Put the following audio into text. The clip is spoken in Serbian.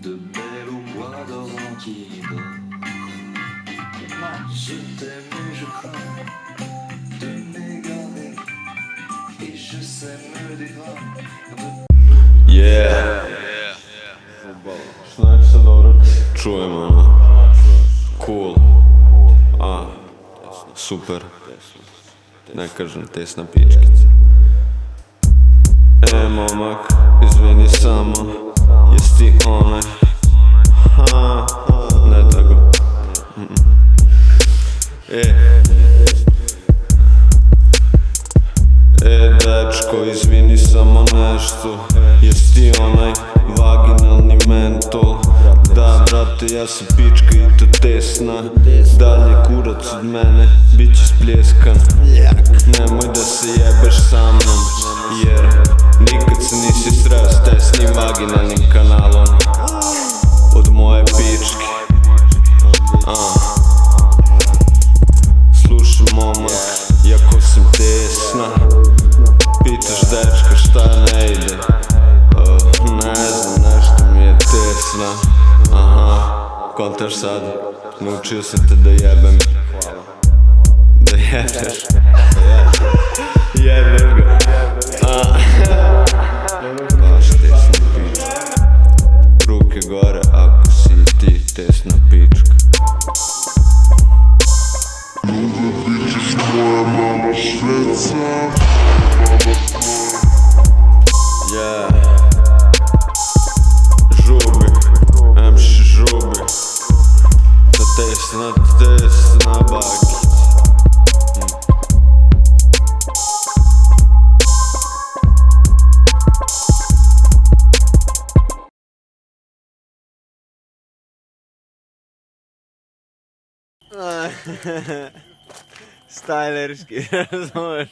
De belles au bois dormant qui dort. Je t'aime et je crains de m'égarer. Et je sais me dégrade. Yeah. Znači se dobro čujemo, ono. Cool. Super. Ne kažem tesna pičkica. Momak, izvini samo, jes ti onaj? Ne tako. Dečko, izvini samo nešto, jes ti onaj vaginalni mentol? Da, brate, ja sam pička i to tesna. Dalje kurac od mene, bit će spljeskan. Nemoj da se jebeš sa mnom, jer nikad se nisi sreo s tesnim vaginalnim kanalom od moje pičke. Slušaj momak, jako sam tesna. Pitaš dečka šta ne ide? Ne znam, nešto mi je tesna. Kontaš sad, naučio sam te da jebem. Da jebeš. Jebeš ga. Baš tesna pička. Ruke gore ako si ti tesna pička. Moja mama šveca. Žubi, emši žubi. Ta tesna bakica. Stylerski, razumeš?